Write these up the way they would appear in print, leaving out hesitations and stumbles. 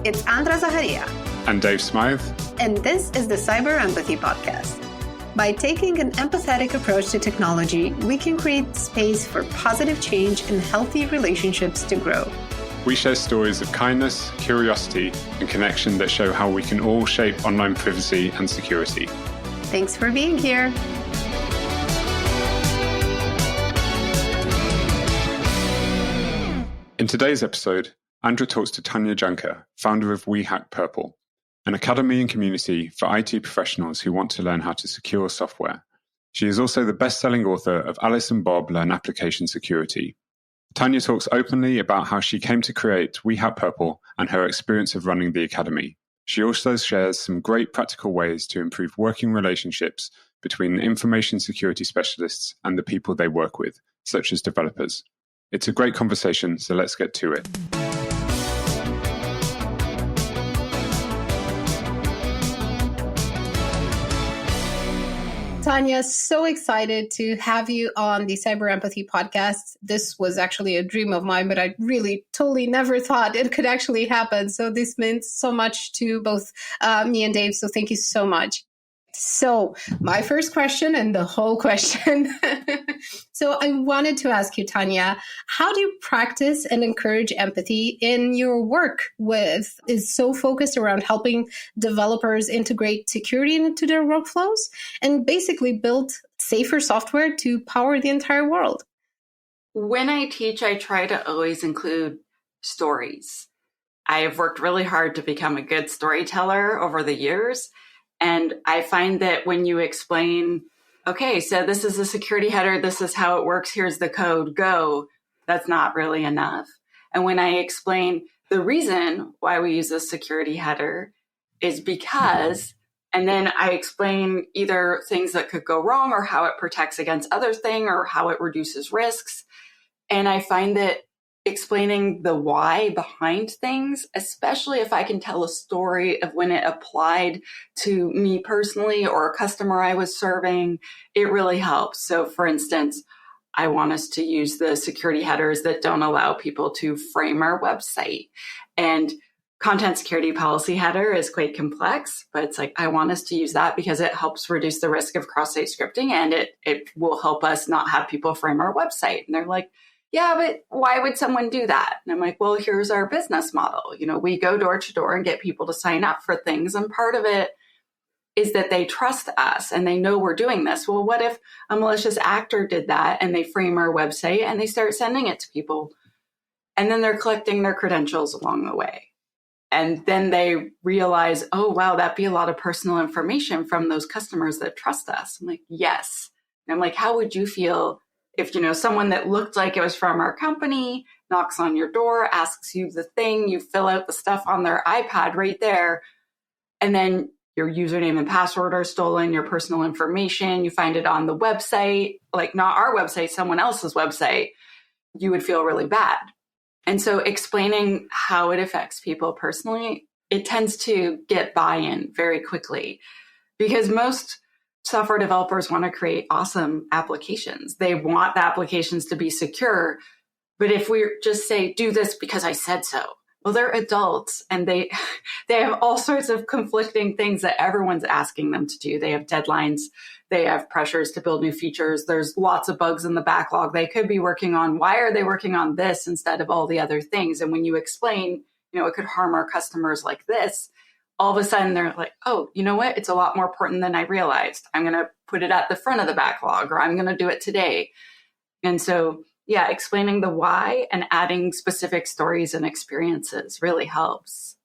It's Andra Zaharia. And Dave Smythe. And this is the Cyber Empathy Podcast. By taking an empathetic approach to technology, we can create space for positive change and healthy relationships to grow. We share stories of kindness, curiosity, and connection that show how we can all shape online privacy and security. Thanks for being here. In today's episode, Andra talks to Tanya Janca, founder of We Hack Purple, an academy and community for IT professionals who want to learn how to secure software. She is also the best-selling author of Alice and Bob Learn Application Security. Tanya talks openly about how she came to create We Hack Purple and her experience of running the academy. She also shares some great practical ways to improve working relationships between information security specialists and the people they work with, such as developers. It's a great conversation, so let's get to it. Tanya, so excited to have you on the Cyber Empathy Podcast. This was actually a dream of mine, but I really totally never thought it could actually happen. So this means so much to both me and Dave. So thank you so much. So my first question and the whole question. So I wanted to ask you, Tanya, how do you practice and encourage empathy in your work is so focused around helping developers integrate security into their workflows and basically build safer software to power the entire world? When I teach, I try to always include stories. I have worked really hard to become a good storyteller over the years. And I find that when you explain, okay, so this is a security header, this is how it works, here's the code, go, that's not really enough. And when I explain the reason why we use this security header is because, and then I explain either things that could go wrong or how it protects against other things or how it reduces risks. And I find that explaining the why behind things, especially if I can tell a story of when it applied to me personally or a customer I was serving, it really helps. So for instance, I want us to use the security headers that don't allow people to frame our website. And content security policy header is quite complex, but it's like, I want us to use that because it helps reduce the risk of cross-site scripting and it will help us not have people frame our website. And they're like, yeah, but why would someone do that? And I'm like, well, here's our business model. You know, we go door to door and get people to sign up for things. And part of it is that they trust us and they know we're doing this. Well, what if a malicious actor did that and they frame our website and they start sending it to people? And then they're collecting their credentials along the way. And then they realize, oh, wow, that'd be a lot of personal information from those customers that trust us. I'm like, yes. And I'm like, how would you feel if, you know, someone that looked like it was from our company knocks on your door, asks you the thing, you fill out the stuff on their iPad right there, and then your username and password are stolen, your personal information, you find it on the website, like not our website, someone else's website, you would feel really bad. And so explaining how it affects people personally, it tends to get buy-in very quickly because most software developers want to create awesome applications. They want the applications to be secure. But if we just say, do this because I said so, well, they're adults and they have all sorts of conflicting things that everyone's asking them to do. They have deadlines. They have pressures to build new features. There's lots of bugs in the backlog they could be working on. Why are they working on this instead of all the other things? And when you explain, you know, it could harm our customers like this, all of a sudden they're like, oh, you know what? It's a lot more important than I realized. I'm going to put it at the front of the backlog or I'm going to do it today. And so, yeah, explaining the why and adding specific stories and experiences really helps.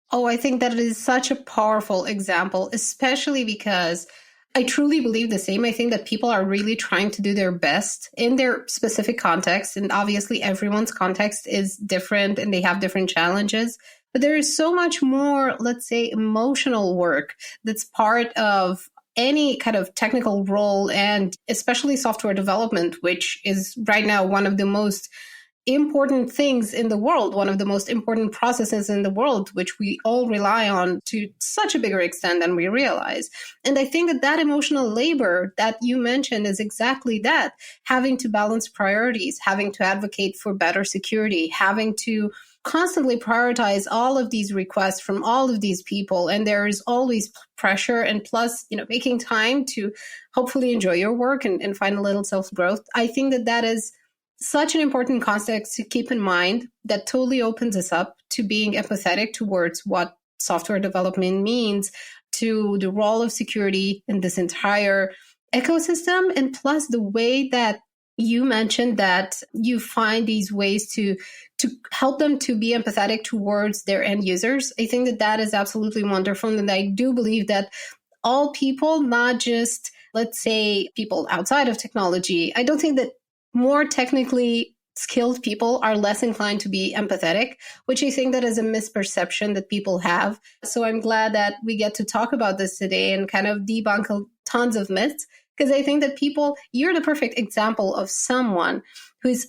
Oh, I think that is such a powerful example, especially because I truly believe the same. I think that people are really trying to do their best in their specific context. And obviously everyone's context is different and they have different challenges. But there is so much more, let's say, emotional work that's part of any kind of technical role and especially software development, which is right now one of the most important things in the world, one of the most important processes in the world, which we all rely on to such a bigger extent than we realize. And I think that that emotional labor that you mentioned is exactly that, having to balance priorities, having to advocate for better security, having to constantly prioritize all of these requests from all of these people, and there is always pressure, and plus, making time to hopefully enjoy your work and find a little self-growth. I think that is such an important context to keep in mind that totally opens us up to being empathetic towards what software development means, to the role of security in this entire ecosystem, and plus the way that you mentioned that you find these ways to help them to be empathetic towards their end users. I think that is absolutely wonderful. And I do believe that all people, not just, let's say, people outside of technology, I don't think that more technically skilled people are less inclined to be empathetic, which I think that is a misperception that people have. So I'm glad that we get to talk about this today and kind of debunk tons of myths, because I think that you're the perfect example of someone who's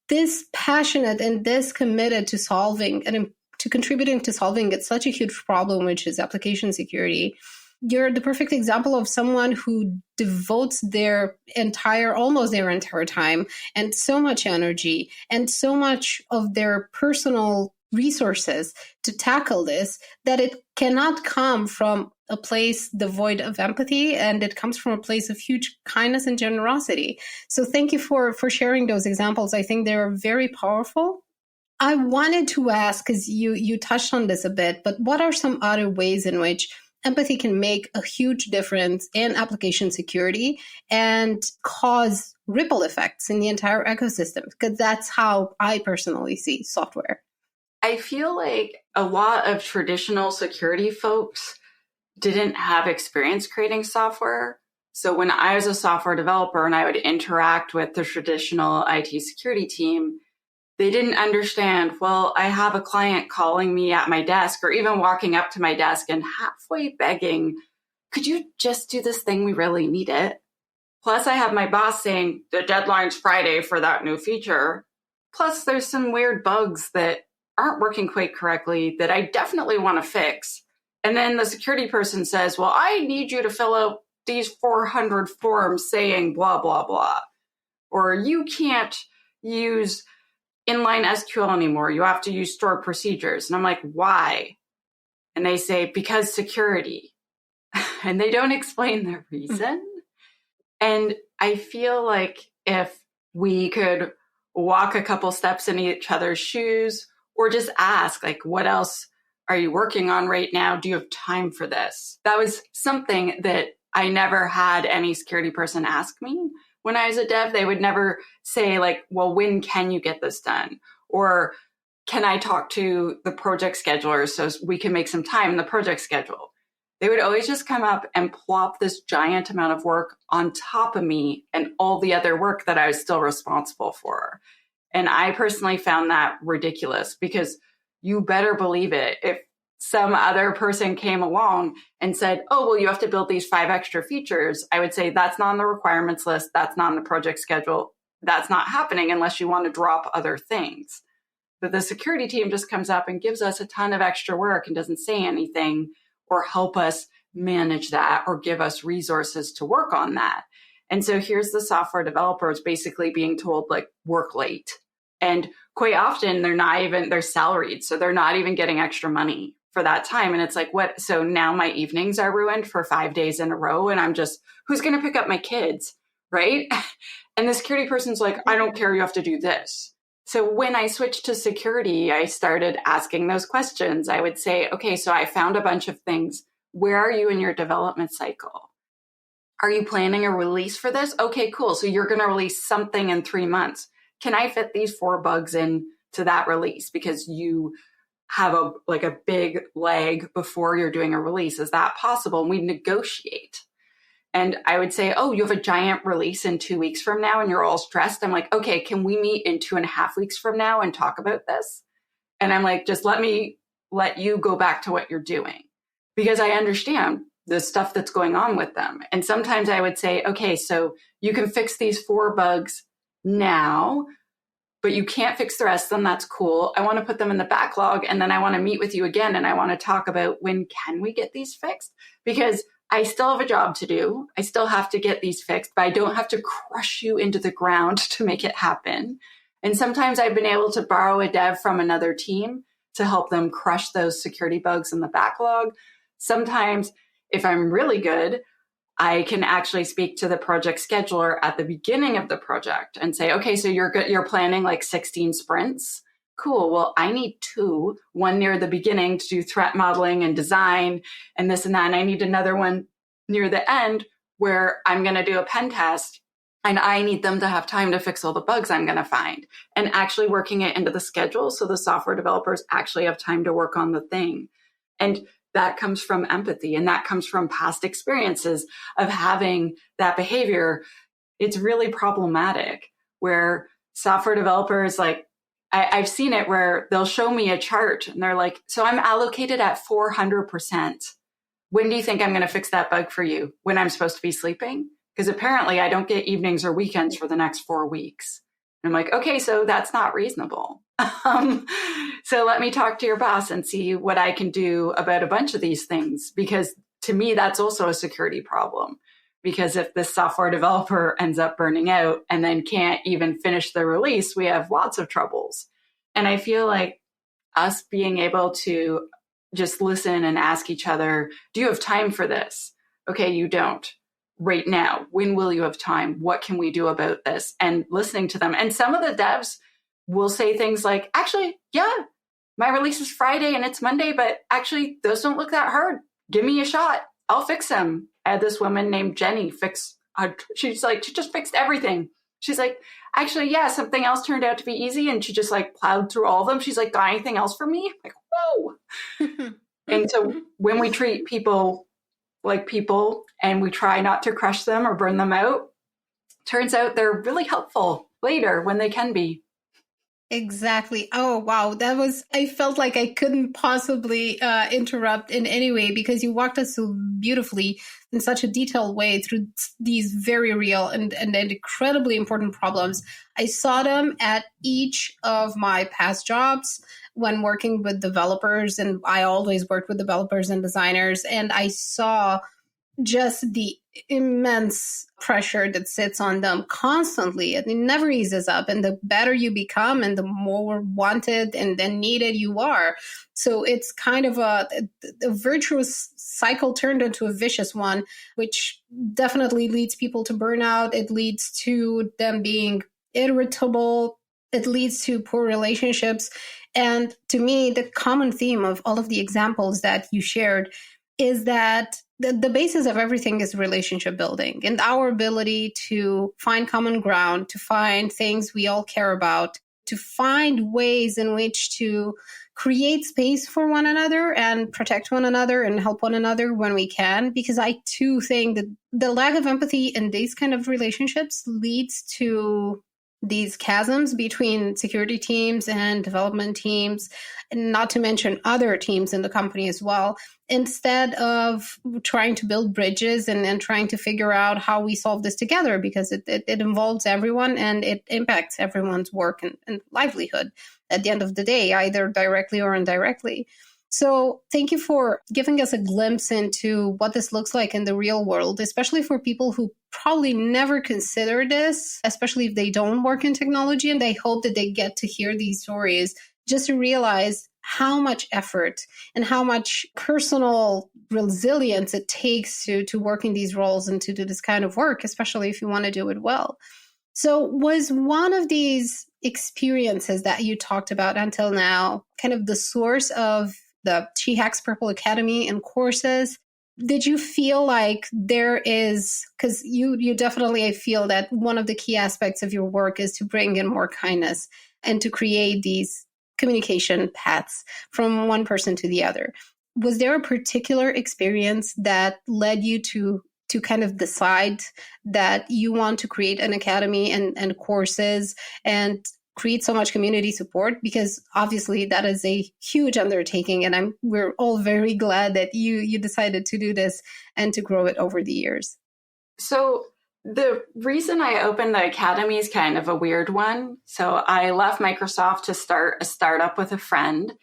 this passionate and this committed to solving and to contributing to solving such a huge problem, which is application security. You're the perfect example of someone who devotes almost their entire time and so much energy and so much of their personal resources to tackle this, that it cannot come from a place devoid of empathy, and it comes from a place of huge kindness and generosity. So thank you for sharing those examples. I think they're very powerful. I wanted to ask, because you touched on this a bit, but what are some other ways in which empathy can make a huge difference in application security and cause ripple effects in the entire ecosystem? Because that's how I personally see software. I feel like a lot of traditional security folks didn't have experience creating software. So when I was a software developer and I would interact with the traditional IT security team, they didn't understand, well, I have a client calling me at my desk or even walking up to my desk and halfway begging, could you just do this thing? We really need it. Plus, I have my boss saying the deadline's Friday for that new feature. Plus, there's some weird bugs that aren't working quite correctly that I definitely want to fix. And then the security person says, well, I need you to fill out these 400 forms saying blah, blah, blah. Or you can't use inline SQL anymore. You have to use stored procedures. And I'm like, why? And they say, because security. And they don't explain the reason. And I feel like if we could walk a couple steps in each other's shoes, or just ask, like, what else are you working on right now? Do you have time for this? That was something that I never had any security person ask me. When I was a dev, they would never say, like, well, when can you get this done? Or can I talk to the project scheduler so we can make some time in the project schedule? They would always just come up and plop this giant amount of work on top of me and all the other work that I was still responsible for. And I personally found that ridiculous, because you better believe it. If some other person came along and said, oh, well, you have to build these 5 extra features, I would say that's not on the requirements list. That's not on the project schedule. That's not happening unless you want to drop other things. But the security team just comes up and gives us a ton of extra work and doesn't say anything or help us manage that or give us resources to work on that. And so here's the software developers basically being told, like, work late. And quite often they're salaried. So they're not even getting extra money for that time. And it's like, what? So now my evenings are ruined for 5 days in a row. And I'm just, who's going to pick up my kids? Right. And the security person's like, I don't care. You have to do this. So when I switched to security, I started asking those questions. I would say, okay, so I found a bunch of things. Where are you in your development cycle? Are you planning a release for this? Okay, cool. So you're going to release something in 3 months. Can I fit these 4 bugs in to that release? Because you have a big lag before you're doing a release. Is that possible? And we negotiate. And I would say, oh, you have a giant release in 2 weeks from now and you're all stressed. I'm like, okay, can we meet in 2.5 weeks from now and talk about this? And I'm like, just let you go back to what you're doing, because I understand the stuff that's going on with them. And sometimes I would say, okay, so you can fix these 4 bugs now, but you can't fix the rest of them. That's cool. I want to put them in the backlog, and then I want to meet with you again, and I want to talk about when can we get these fixed, because I still have a job to do. I still have to get these fixed, but I don't have to crush you into the ground to make it happen. And sometimes I've been able to borrow a dev from another team to help them crush those security bugs in the backlog. Sometimes, if I'm really good, I can actually speak to the project scheduler at the beginning of the project and say, okay, so you're planning like 16 sprints. Cool. Well, I need 2, one near the beginning to do threat modeling and design and this and that. And I need another one near the end where I'm going to do a pen test and I need them to have time to fix all the bugs I'm going to find, and actually working it into the schedule so the software developers actually have time to work on the thing. And that comes from empathy, and that comes from past experiences of having that behavior. It's really problematic where software developers, like, I've seen it where they'll show me a chart and they're like, so I'm allocated at 400%. When do you think I'm going to fix that bug for you? When I'm supposed to be sleeping? Because apparently I don't get evenings or weekends for the next 4 weeks. And I'm like, okay, so that's not reasonable. So let me talk to your boss and see what I can do about a bunch of these things. Because to me, that's also a security problem. Because if this software developer ends up burning out and then can't even finish the release, we have lots of troubles. And I feel like us being able to just listen and ask each other, do you have time for this? Okay, you don't. Right now, when will you have time? What can we do about this? And listening to them. And some of the devs will say things like, actually, yeah, my release is Friday and it's Monday, but actually those don't look that hard. Give me a shot. I'll fix them. I had this woman named Jenny she just fixed everything. She's like, actually, yeah, something else turned out to be easy. And she just like plowed through all of them. She's like, got anything else for me? I'm like, whoa. And so when we treat people like people and we try not to crush them or burn them out, turns out they're really helpful later when they can be. Exactly. Oh, wow. I felt like I couldn't possibly interrupt in any way because you walked us so beautifully in such a detailed way through these very real and incredibly important problems. I saw them at each of my past jobs when working with developers, and I always worked with developers and designers, and I saw just the immense pressure that sits on them constantly, and it never eases up. And the better you become and the more wanted and then needed you are. So it's kind of a virtuous cycle turned into a vicious one, which definitely leads people to burnout. It leads to them being irritable. It leads to poor relationships. And to me, the common theme of all of the examples that you shared is that the basis of everything is relationship building and our ability to find common ground, to find things we all care about, to find ways in which to create space for one another and protect one another and help one another when we can. Because I too think that the lack of empathy in these kind of relationships leads to these chasms between security teams and development teams, and not to mention other teams in the company as well, instead of trying to build bridges and trying to figure out how we solve this together, because it involves everyone and it impacts everyone's work and livelihood at the end of the day, either directly or indirectly. So thank you for giving us a glimpse into what this looks like in the real world, especially for people who probably never consider this, especially if they don't work in technology. And I hope that they get to hear these stories just to realize how much effort and how much personal resilience it takes to work in these roles and to do this kind of work, especially if you want to do it well. So was one of these experiences that you talked about until now kind of the source of the She Hacks Purple Academy and courses? Did you feel like there is, because you definitely, I feel that one of the key aspects of your work is to bring in more kindness and to create these communication paths from one person to the other. Was there a particular experience that led you to kind of decide that you want to create an academy and courses and create so much community support? Because obviously that is a huge undertaking, and we're all very glad that you decided to do this and to grow it over the years. So the reason I opened the academy is kind of a weird one. So I left Microsoft to start a startup with a friend,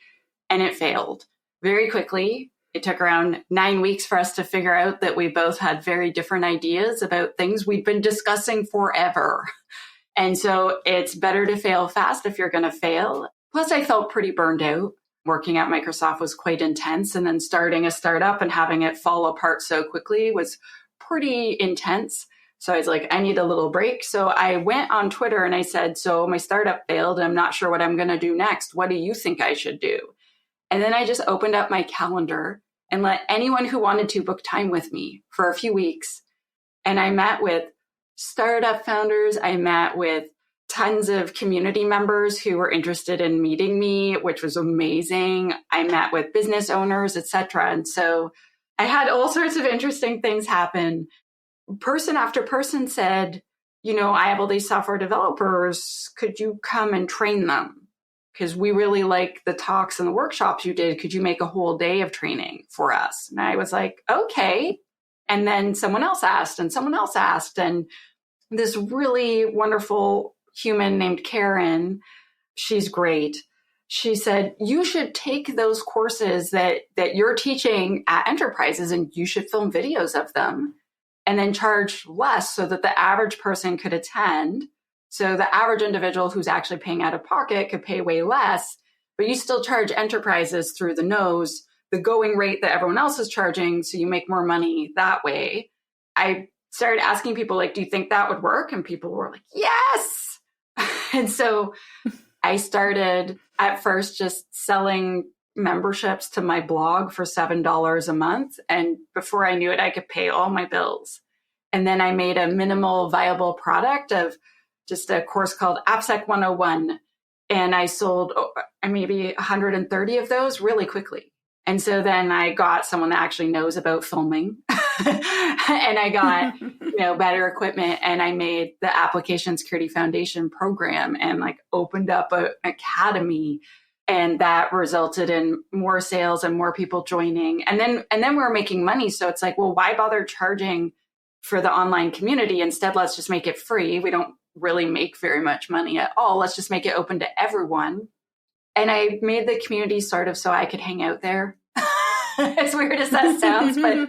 and it failed very quickly. It took around 9 weeks for us to figure out that we both had very different ideas about things we'd been discussing forever. And so it's better to fail fast if you're going to fail. Plus, I felt pretty burned out. Working at Microsoft was quite intense. And then starting a startup and having it fall apart so quickly was pretty intense. So I was like, I need a little break. So I went on Twitter and I said, so my startup failed. I'm not sure what I'm going to do next. What do you think I should do? And then I just opened up my calendar and let anyone who wanted to book time with me for a few weeks. And I met with startup founders. I met with tons of community members who were interested in meeting me, which was amazing. I met with business owners, etc. And so I had all sorts of interesting things happen. Person after person said, I have all these software developers. Could you come and train them? Because we really like the talks and the workshops you did. Could you make a whole day of training for us? And I was like, okay. And then someone else asked and someone else asked. And this really wonderful human named Karen, she's great. She said, you should take those courses that you're teaching at enterprises and you should film videos of them and then charge less so that the average person could attend. So the average individual who's actually paying out of pocket could pay way less, but you still charge enterprises through the nose, the going rate that everyone else is charging. So you make more money that way. I started asking people, like, do you think that would work? And people were like, yes. And so I started at first just selling memberships to my blog for $7 a month. And before I knew it, I could pay all my bills. And then I made a minimal viable product of just a course called AppSec 101. And I sold maybe 130 of those really quickly. And so then I got someone that actually knows about filming and I got, better equipment, and I made the Application Security Foundation program and opened up an academy, and that resulted in more sales and more people joining. And then we're making money. So it's like, well, why bother charging for the online community? Instead, let's just make it free. We don't really make very much money at all. Let's just make it open to everyone. And I made the community sort of so I could hang out there. As weird as that sounds, but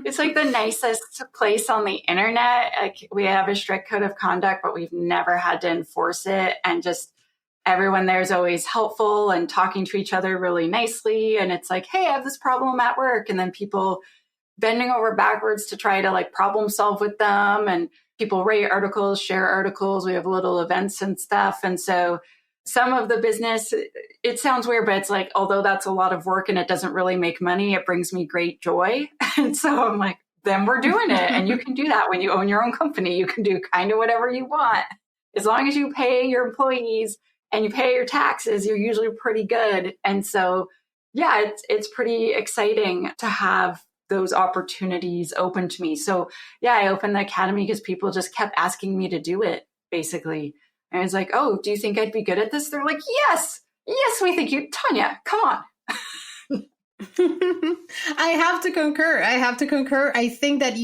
it's like the nicest place on the internet. We have a strict code of conduct, but we've never had to enforce it. And just everyone there is always helpful and talking to each other really nicely. And it's like, hey, I have this problem at work. And then people bending over backwards to try to problem solve with them. And people rate articles, share articles. We have little events and stuff. And so some of the business, it sounds weird, but it's like, although that's a lot of work and it doesn't really make money, it brings me great joy. And so I'm like, then we're doing it. And you can do that when you own your own company. You can do kind of whatever you want. As long as you pay your employees and you pay your taxes, you're usually pretty good. And so, yeah, it's pretty exciting to have those opportunities open to me. So yeah, I opened the academy because people just kept asking me to do it, basically. And I was like, oh, do you think I'd be good at this? They're like, yes, we think you, Tanya, come on. I have to concur. I think that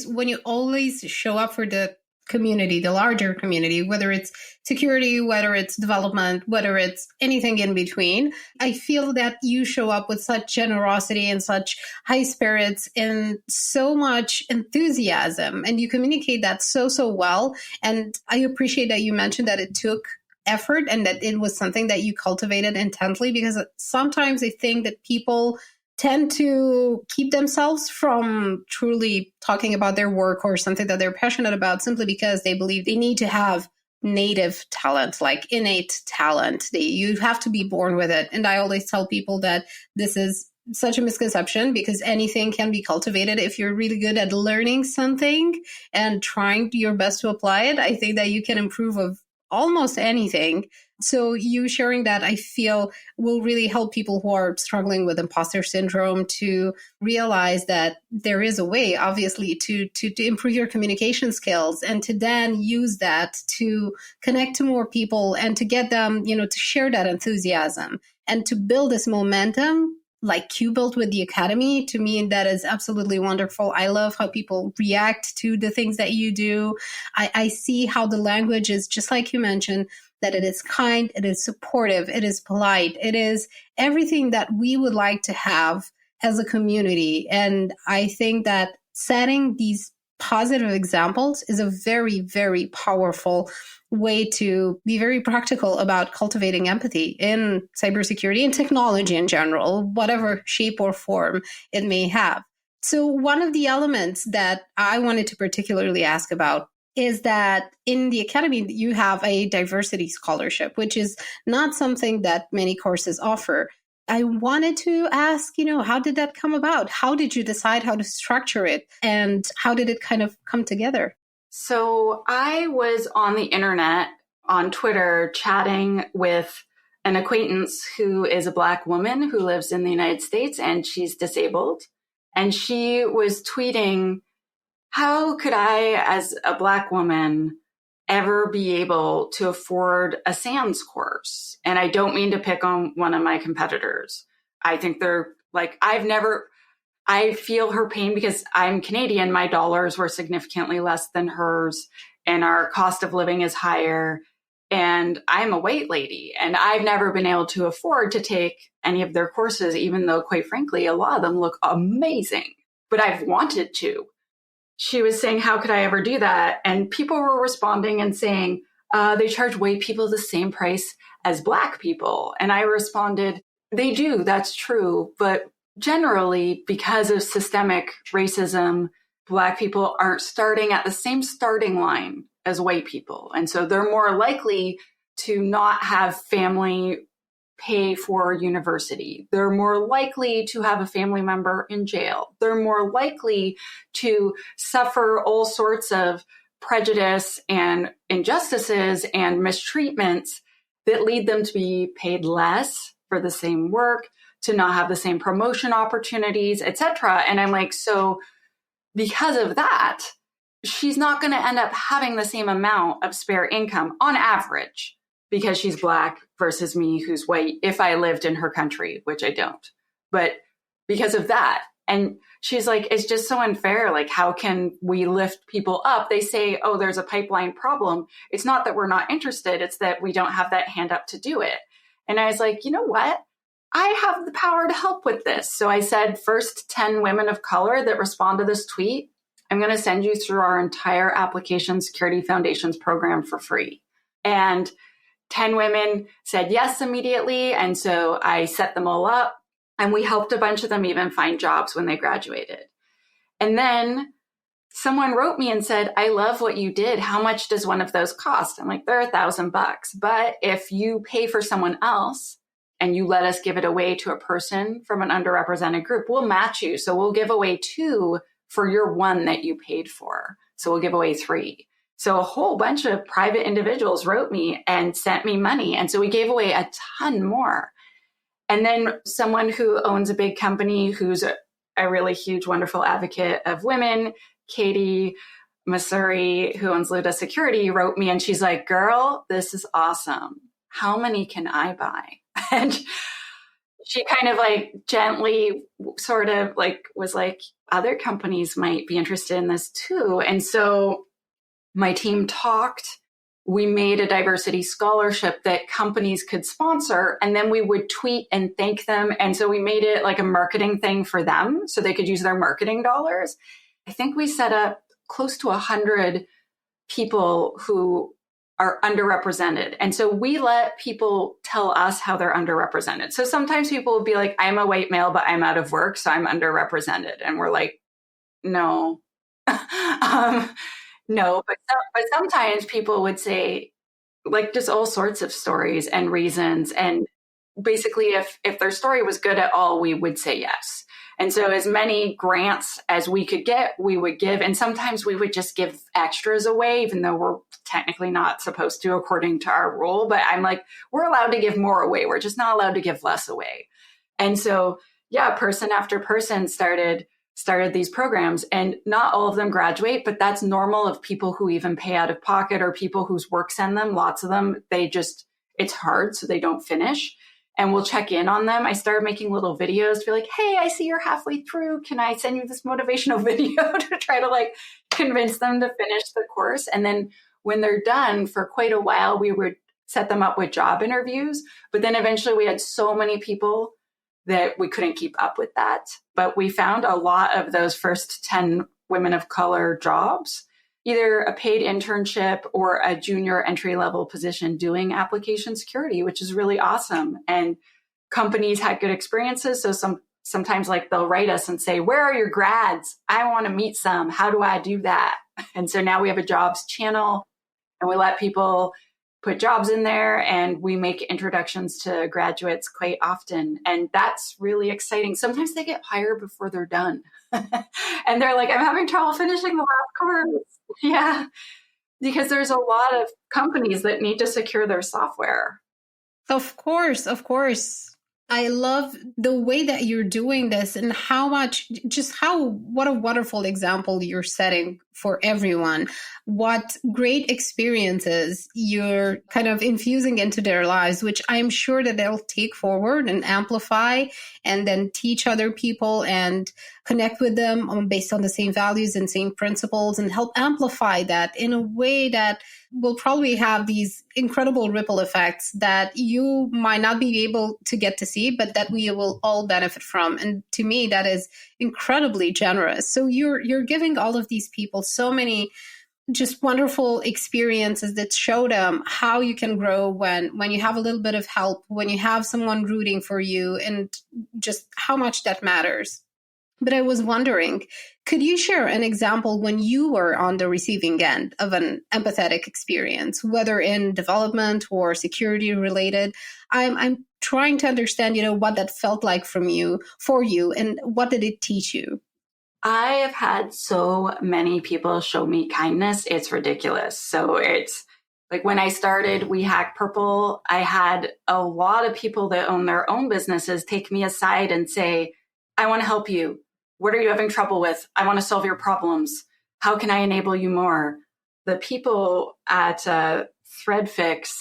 when you always show up for the community, the larger community, whether it's security, whether it's development, whether it's anything in between, I feel that you show up with such generosity and such high spirits and so much enthusiasm, and you communicate that so well. And I appreciate that you mentioned that it took effort and that it was something that you cultivated intently, because sometimes I think that people tend to keep themselves from truly talking about their work or something that they're passionate about simply because they believe they need to have native talent, like innate talent. You have to be born with it. And I always tell people that this is such a misconception, because anything can be cultivated if you're really good at learning something and trying your best to apply it. I think that you can improve of almost anything. So you sharing that, I feel, will really help people who are struggling with imposter syndrome to realize that there is a way, obviously, to improve your communication skills, and to then use that to connect to more people and to get them, to share that enthusiasm and to build this momentum like you built with the academy. To me, that is absolutely wonderful. I love how people react to the things that you do. I see how the language is, just like you mentioned, that it is kind, it is supportive, it is polite, it is everything that we would like to have as a community. And I think that setting these positive examples is a very, very powerful way to be very practical about cultivating empathy in cybersecurity and technology in general, whatever shape or form it may have. So one of the elements that I wanted to particularly ask about is that in the academy, you have a diversity scholarship, which is not something that many courses offer. I wanted to ask, how did that come about? How did you decide how to structure it? And how did it kind of come together? So I was on the internet, on Twitter, chatting with an acquaintance who is a Black woman who lives in the United States, and she's disabled. And she was tweeting, how could I, as a Black woman, ever be able to afford a SANS course? And I don't mean to pick on one of my competitors. I think they're like, I feel her pain because I'm Canadian. My dollars were significantly less than hers, and our cost of living is higher. And I'm a white lady, and I've never been able to afford to take any of their courses, even though, quite frankly, a lot of them look amazing, but I've wanted to. She was saying, how could I ever do that? And people were responding and saying, they charge white people the same price as Black people. And I responded, they do, that's true. But generally, because of systemic racism, Black people aren't starting at the same starting line as white people. And so they're more likely to not have family pay for university. They're more likely to have a family member in jail. They're more likely to suffer all sorts of prejudice and injustices and mistreatments that lead them to be paid less for the same work, to not have the same promotion opportunities, etc. And I'm like, so because of that, she's not going to end up having the same amount of spare income on average because she's Black versus me who's white if I lived in her country, which I don't. But because of that. And she's like, it's just so unfair. Like, how can we lift people up? They say, oh, there's a pipeline problem. It's not that we're not interested. It's that we don't have that hand up to do it. And I was like, you know what? I have the power to help with this. So I said, first 10 women of color that respond to this tweet, I'm going to send you through our entire Application Security Foundations program for free. And 10 women said yes immediately. And so I set them all up, and we helped a bunch of them even find jobs when they graduated. And then someone wrote me and said, I love what you did. How much does one of those cost? I'm like, they're $1,000. But if you pay for someone else and you let us give it away to a person from an underrepresented group, we'll match you. So we'll give away 2 for your 1 that you paid for. So we'll give away 3. So a whole bunch of private individuals wrote me and sent me money. And so we gave away a ton more. And then someone who owns a big company, who's a really huge, wonderful advocate of women, Katie Masuri, who owns Luda Security, wrote me, and she's like, girl, this is awesome. How many can I buy? And she kind of like gently sort of like was like, other companies might be interested in this too. And so my team talked. We made a diversity scholarship that companies could sponsor, and then we would tweet and thank them. And so we made it like a marketing thing for them so they could use their marketing dollars. I think we set up close to 100 people who are underrepresented. And so we let people tell us how they're underrepresented. So sometimes people will be like, I'm a white male, but I'm out of work, so I'm underrepresented. And we're like, no. No, but sometimes people would say, like, just all sorts of stories and reasons. And basically, if their story was good at all, we would say yes. And so as many grants as we could get, we would give. And sometimes we would just give extras away, even though we're technically not supposed to according to our rule. But I'm like, we're allowed to give more away. We're just not allowed to give less away. And so, yeah, person after person started these programs, and not all of them graduate, but that's normal of people who even pay out of pocket or people whose work send them. Lots of them, it's hard, so they don't finish. And we'll check in on them. I started making little videos to be like, hey, I see you're halfway through. Can I send you this motivational video to try to like convince them to finish the course? And then when they're done, for quite a while, we would set them up with job interviews. But then eventually we had so many people that we couldn't keep up with that. But we found a lot of those first 10 women of color jobs, either a paid internship or a junior entry level position doing application security, which is really awesome. And companies had good experiences. So sometimes like they'll write us and say, where are your grads? I want to meet some. How do I do that? And so now we have a jobs channel and we let people put jobs in there and we make introductions to graduates quite often. And that's really exciting. Sometimes they get hired before they're done. And they're like, I'm having trouble finishing the last course. Yeah, because there's a lot of companies that need to secure their software. Of course, of course. I love the way that you're doing this and what a wonderful example you're setting for everyone. What great experiences you're kind of infusing into their lives, which I'm sure that they'll take forward and amplify and then teach other people and connect with them based on the same values and same principles and help amplify that in a way that will probably have these incredible ripple effects that you might not be able to get to see, but that we will all benefit from. And to me, that is incredibly generous. So you're giving all of these people so many just wonderful experiences that show them how you can grow when you have a little bit of help, when you have someone rooting for you, and just how much that matters. But I was wondering, could you share an example when you were on the receiving end of an empathetic experience, whether in development or security related? I'm trying to understand, what that felt like for you, and what did it teach you? I have had so many people show me kindness. It's ridiculous. So it's like when I started We Hack Purple, I had a lot of people that own their own businesses take me aside and say, I want to help you. What are you having trouble with? I want to solve your problems. How can I enable you more? The people at ThreadFix,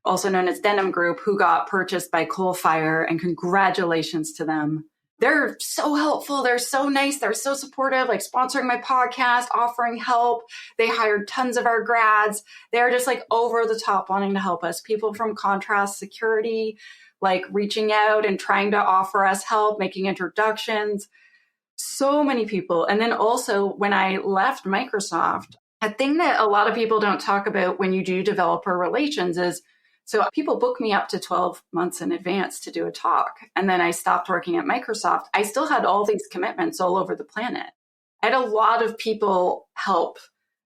also known as Denim Group, who got purchased by Coalfire, and congratulations to them. They're so helpful. They're so nice. They're so supportive, like sponsoring my podcast, offering help. They hired tons of our grads. They're just like over the top wanting to help us. People from Contrast Security, like reaching out and trying to offer us help, making introductions. So many people. And then also when I left Microsoft, a thing that a lot of people don't talk about when you do developer relations is, so people book me up to 12 months in advance to do a talk. And then I stopped working at Microsoft. I still had all these commitments all over the planet. I had a lot of people help.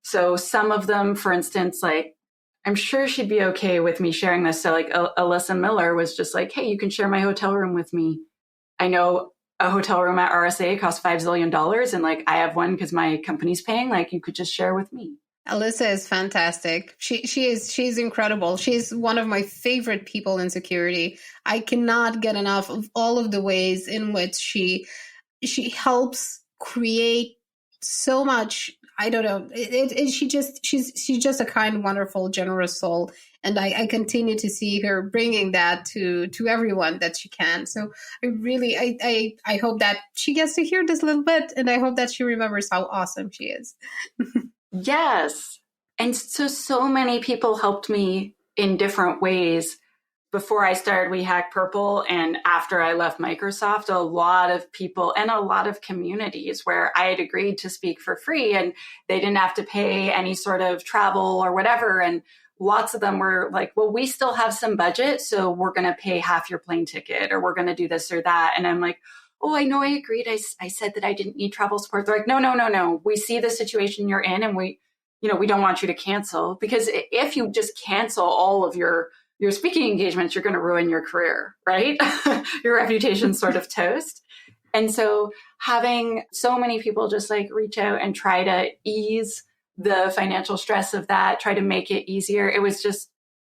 So some of them, for instance, like, I'm sure she'd be okay with me sharing this. So like Alyssa Miller was just like, hey, you can share my hotel room with me. I know a hotel room at RSA costs $5 zillion. And like, I have one because my company's paying, like you could just share with me. Alyssa is fantastic. She's incredible. She's one of my favorite people in security. I cannot get enough of all of the ways in which she helps create so much. I don't know. She's just a kind, wonderful, generous soul. And I continue to see her bringing that to everyone that she can. So I hope that she gets to hear this little bit, and I hope that she remembers how awesome she is. Yes. And so many people helped me in different ways before I started We Hack Purple and after I left Microsoft. A lot of people and a lot of communities where I had agreed to speak for free and they didn't have to pay any sort of travel or whatever. And lots of them were like, well, we still have some budget, so we're going to pay half your plane ticket or we're going to do this or that. And I'm like, oh, I know I agreed. I said that I didn't need travel support. They're like, no. We see the situation you're in and we don't want you to cancel, because if you just cancel all of your speaking engagements, you're going to ruin your career, right? Your reputation's sort of toast. And so having so many people just like reach out and try to ease the financial stress of that, try to make it easier. It was just,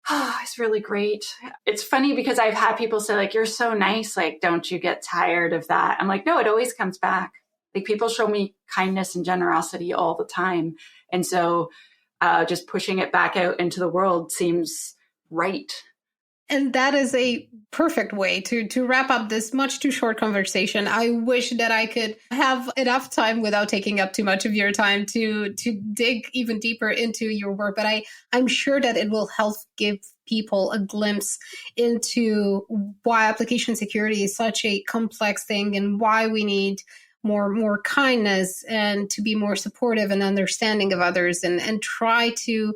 it's really great. It's funny because I've had people say like, you're so nice. Like, don't you get tired of that? I'm like, no, it always comes back. Like people show me kindness and generosity all the time. And so just pushing it back out into the world seems right. And that is a perfect way to wrap up this much too short conversation. I wish that I could have enough time without taking up too much of your time to dig even deeper into your work. But I'm sure that it will help give people a glimpse into why application security is such a complex thing and why we need more kindness and to be more supportive and understanding of others, and try to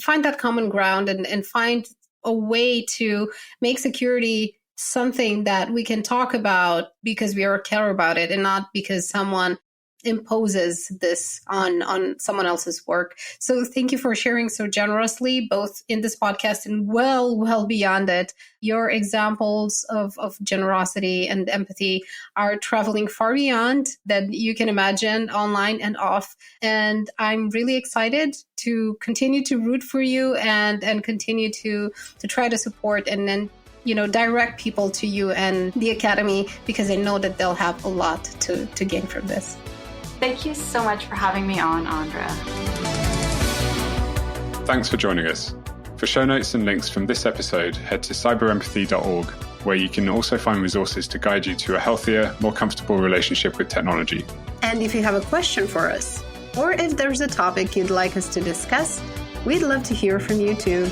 find that common ground and find a way to make security something that we can talk about because we care about it and not because someone imposes this on someone else's work. So thank you for sharing so generously, both in this podcast and well beyond it. Your examples of generosity and empathy are traveling far beyond that you can imagine online and off. And I'm really excited to continue to root for you and continue to try to support and then direct people to you and the Academy, because I know that they'll have a lot to gain from this. Thank you so much for having me on, Andra. Thanks for joining us. For show notes and links from this episode, head to cyberempathy.org, where you can also find resources to guide you to a healthier, more comfortable relationship with technology. And if you have a question for us, or if there's a topic you'd like us to discuss, we'd love to hear from you too.